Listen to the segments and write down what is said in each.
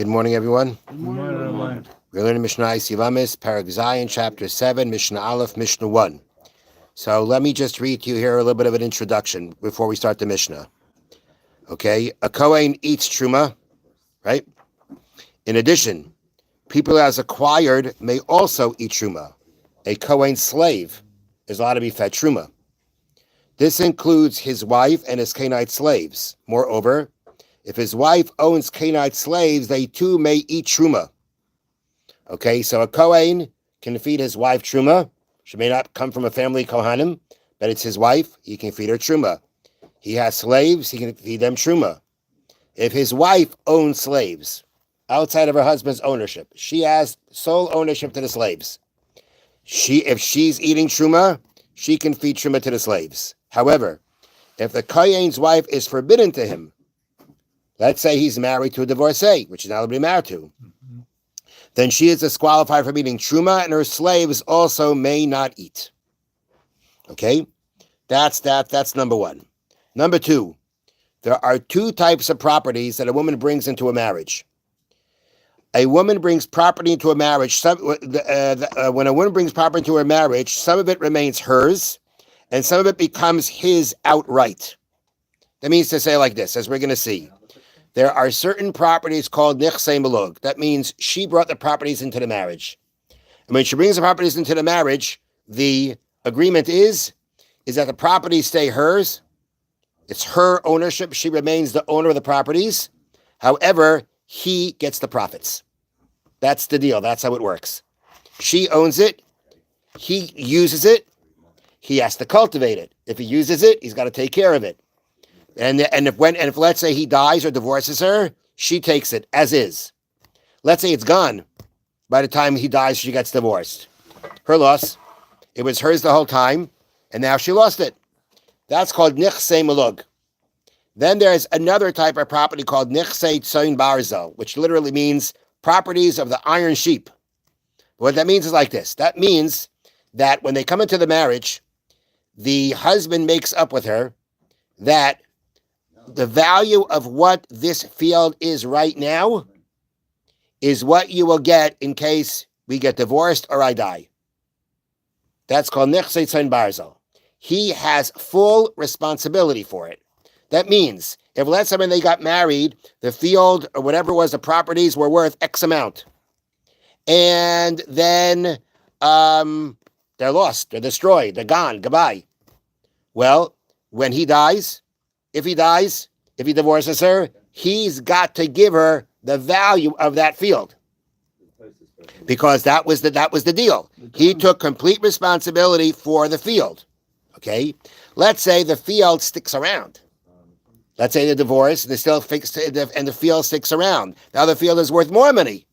Good morning, everyone. Good morning. We're learning Mishna Yevamos, Parag Zayin, Chapter 7, Mishna Aleph, Mishna 1. So let me just read to you here a little bit of an introduction before we start the Mishnah. Okay, a Kohen eats Truma, right? In addition, people who has acquired may also eat Truma. A Kohen slave is allowed to be fed Truma. This includes his wife and his Canaanite slaves. Moreover, if his wife owns Canaanite slaves, they too may eat Truma. Okay, so a Kohen can feed his wife Truma. She may not come from a family Kohanim, but it's his wife. He can feed her Truma. He has slaves. He can feed them Truma. If his wife owns slaves outside of her husband's ownership, she has sole ownership to the slaves. If she's eating Truma, she can feed Truma to the slaves. However, if the Kohen's wife is forbidden to him, let's say he's married to a divorcee, which he's not allowed to be married to, then she is disqualified from eating Truma, and her slaves also may not eat. Okay? That's number one. Number two, there are two types of properties that a woman brings into a marriage. A woman brings property into a marriage. When a woman brings property into her marriage, some of it remains hers, and some of it becomes his outright. That means to say like this, as we're going to see. There are certain properties called nichsei malug. That means she brought the properties into the marriage. And when she brings the properties into the marriage, the agreement is that the properties stay hers. It's her ownership. She remains the owner of the properties. However, he gets the profits. That's the deal. That's how it works. She owns it. He uses it. He has to cultivate it. If he uses it, he's got to take care of it. And if let's say he dies or divorces her, she takes it as is. Let's say it's gone by the time he dies. She gets divorced. Her loss. It was hers the whole time, and now she lost it. That's called nichsei malug. Then there's another type of property called nichsei tzoyin barzel, which literally means properties of the iron sheep. What that means is like this. That means that when they come into the marriage, the husband makes up with her that the value of what this field is right now is what you will get in case we get divorced or I die. That's called nichsei tzoyin barzel. He has full responsibility for it. That means if let's say when they got married, the field or whatever it was, the properties were worth X amount. And then they're lost, they're destroyed, they're gone, goodbye. Well, when he dies, if he divorces her, he's got to give her the value of that field. Because that was the deal. He took complete responsibility for the field. Okay? Let's say the field sticks around. Let's say they're divorced, they're still fixed, and the field sticks around. Now the field is worth more money.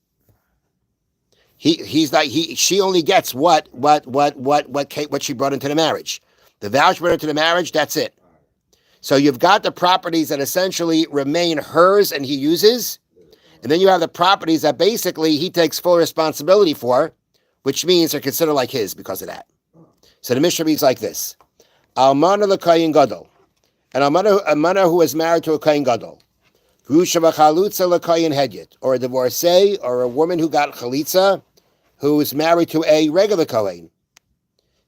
She only gets what she brought into the marriage. The value she brought into the marriage, that's it. So you've got the properties that essentially remain hers and he uses, and then you have the properties that basically he takes full responsibility for, which means they're considered like his because of that. So the Mishnah reads like this: Almana l'kohen gadol, an almana who is married to a kohen gadol, grusha v'chalutza l'kohen hedyet, or a divorcee, or a woman who got chalitza, who is married to a regular kohen.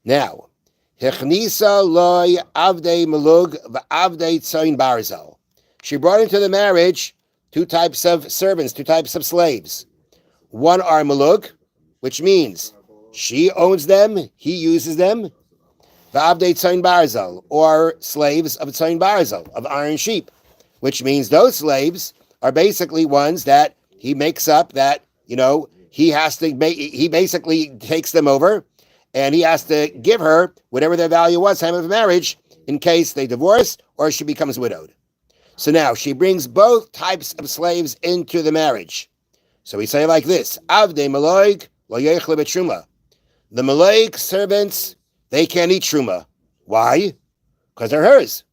Now, hechnisa loy avdei malug v'avdei tzoyin barzel. She brought into the marriage two types of servants, two types of slaves. One are malug, which means she owns them, he uses them. V'avdei tzoyin barzel, or slaves of tzoyin barzel, of iron sheep, which means those slaves are basically ones that he makes up that, he basically takes them over, and he has to give her whatever their value was time of marriage in case they divorce or she becomes widowed. So now she brings both types of slaves into the marriage. So we say like this: Avdei maloig lo yechle b'truma. The maloig servants, they can't eat truma. Why? Because they're hers.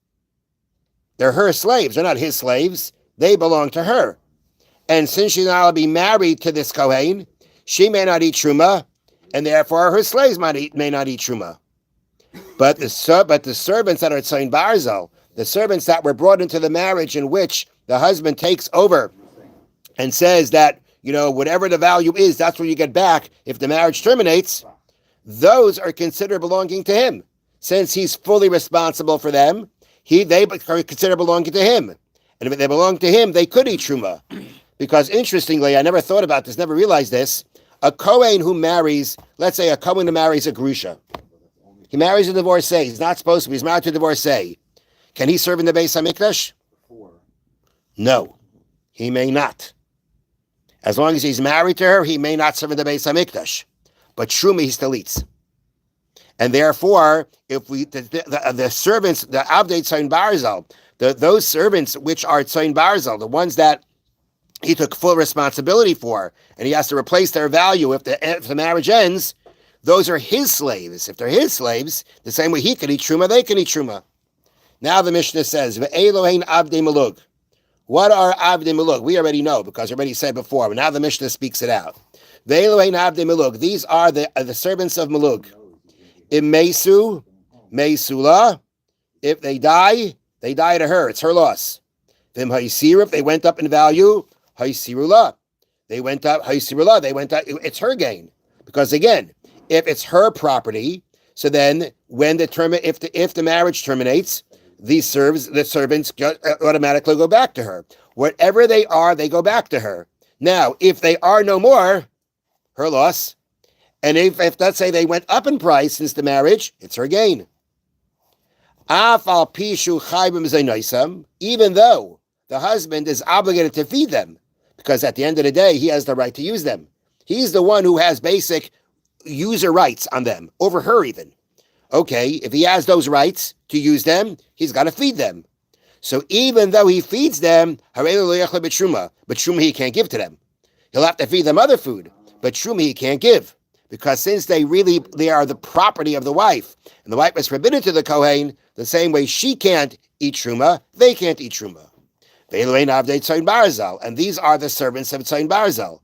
They're her slaves. They're not his slaves. They belong to her. And since she's not allowed to be married to this Kohen, she may not eat truma, and therefore her slaves may not eat truma. But the servants that are tzoyin barzel, the servants that were brought into the marriage in which the husband takes over and says that, whatever the value is, that's what you get back if the marriage terminates, those are considered belonging to him. Since he's fully responsible for them, they are considered belonging to him. And if they belong to him, they could eat truma. Because interestingly, I never thought about this, never realized this, a Kohen who marries, let's say a Kohen who marries a Grusha, he marries a divorcee, he's not supposed to be, he's married to a divorcee. Can he serve in the Beis HaMikdash? No, he may not. As long as he's married to her, he may not serve in the Beis HaMikdash. But Truma, he still eats. And therefore, if the servants, the Avdei Tzayin Barzal, those servants which are Tzayin Barzal, the ones that he took full responsibility for, and he has to replace their value if the marriage ends, those are his slaves. If they're his slaves, the same way he can eat Truma, they can eat Truma. Now the Mishnah says, Ve'elohein Avdei Malug. What are Avdei Malug? We already know, because I already said before, but now the Mishnah speaks it out. Ve'elohein Avdei Malug. These are the servants of Malug. Imesu, Meisula. If they die to her. It's her loss. Vim Haisir, if they went up in value, Haisirula. They went up, Haisirula. They went up, it's her gain. Because again, if it's her property, so then when if the marriage terminates, the servants automatically go back to her. Whatever they are, they go back to her. Now, if they are no more, her loss. And if let's say they went up in price since the marriage, it's her gain. Even though the husband is obligated to feed them, because at the end of the day, he has the right to use them. He's the one who has basic user rights on them, over her even. Okay, if he has those rights to use them, he's got to feed them. So even though he feeds them, but truma he can't give to them. He'll have to feed them other food, but truma he can't give. Because since they are the property of the wife, and the wife was forbidden to the Kohen, the same way she can't eat truma, they can't eat truma. And these are the servants of Tzayin Barzal.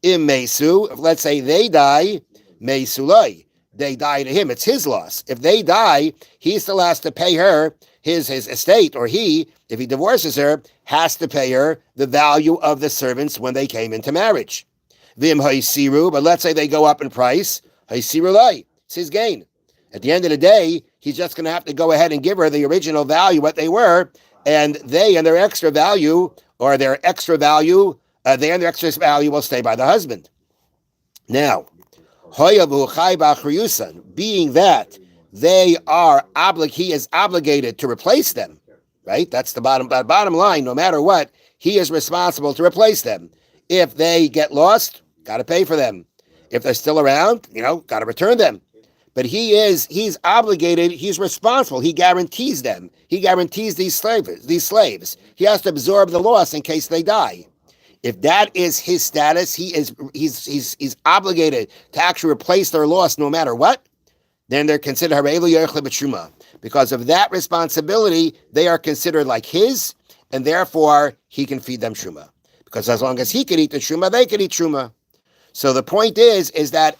Im Mesu, if let's say they die, Mesulai, they die to him, it's his loss. If they die, he still has to pay her his estate, or he, if he divorces her, has to pay her the value of the servants when they came into marriage. Vim Haisiru, but let's say they go up in price, Haisiru Lai, it's his gain. At the end of the day, he's just going to have to go ahead and give her the original value, what they were, and they and their extra value, they and their extra value will stay by the husband. Now, being that he is obligated to replace them, right? That's the bottom line. No matter what, he is responsible to replace them. If they get lost, got to pay for them. If they're still around, got to return them. But he's obligated, he's responsible. He guarantees them. He guarantees these slaves. He has to absorb the loss in case they die. If that is his status, he's obligated to actually replace their loss no matter what, then they're considered because of that responsibility, they are considered like his, and therefore he can feed them truma. Because as long as he can eat the truma, they can eat truma. So the point is that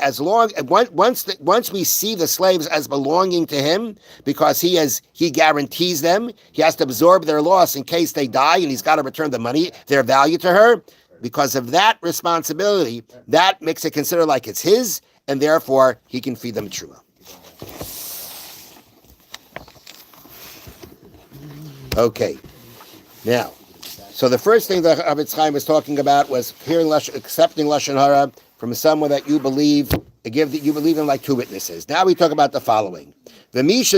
once we see the slaves as belonging to him, because he guarantees them, he has to absorb their loss in case they die, and he's got to return the money, their value to her. Because of that responsibility, that makes it considered like it's his, and therefore he can feed them truma. Okay, now. So the first thing that Chaim was talking about was accepting lashon hara from someone that you believe in, like two witnesses. Now we talk about the following: let's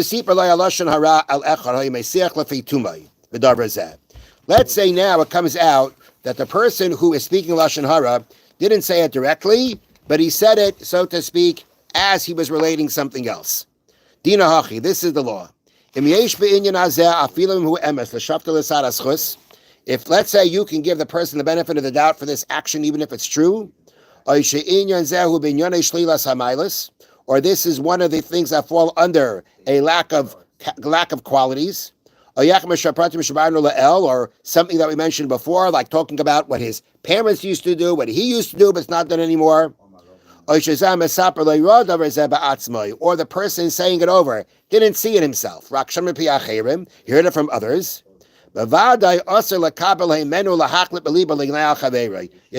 say now it comes out that the person who is speaking lashon hara didn't say it directly, but he said it, so to speak, as he was relating something else. Dina hachi, this is the law. If, let's say, you can give the person the benefit of the doubt for this action, even if it's true, or this is one of the things that fall under a lack of qualities, or something that we mentioned before, like talking about what his parents used to do, what he used to do, but it's not done anymore, or the person saying it over didn't see it himself, he heard it from others. It's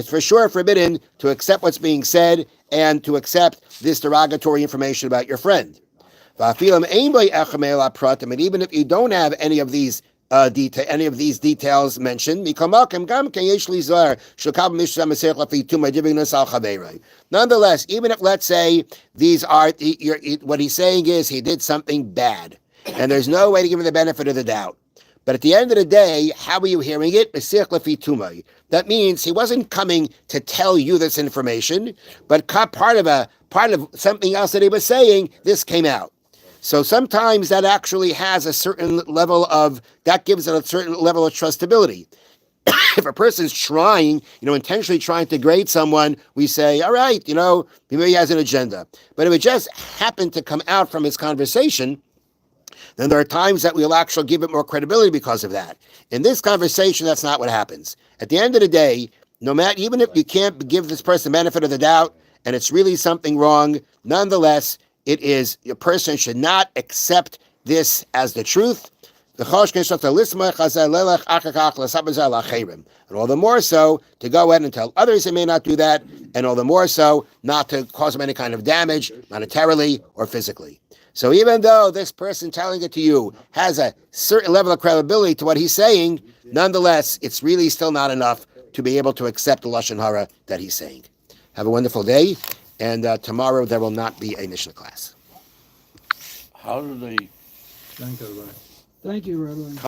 for sure forbidden to accept what's being said and to accept this derogatory information about your friend. And even if you don't have any of these details mentioned, nonetheless, even if, let's say, these are what he's saying is he did something bad, and there's no way to give him the benefit of the doubt. But at the end of the day, how are you hearing it? That means he wasn't coming to tell you this information, but part of something else that he was saying, this came out. So sometimes that actually has a certain level that gives it a certain level of trustability. If a person's trying, intentionally trying to grade someone, we say, all right, maybe he has an agenda. But if it just happened to come out from his conversation, then there are times that we'll actually give it more credibility because of that. In this conversation, that's not what happens. At the end of the day, even if you can't give this person the benefit of the doubt, and it's really something wrong, nonetheless, a person should not accept this as the truth. And all the more so to go ahead and tell others they may not do that, and all the more so not to cause them any kind of damage, monetarily or physically. So even though this person telling it to you has a certain level of credibility to what he's saying, nonetheless, it's really still not enough to be able to accept the Lashon Hara that he's saying. Have a wonderful day, and tomorrow there will not be a Mishnah class. How do they... Thank you, Rabbi. Thank you, Rabbi.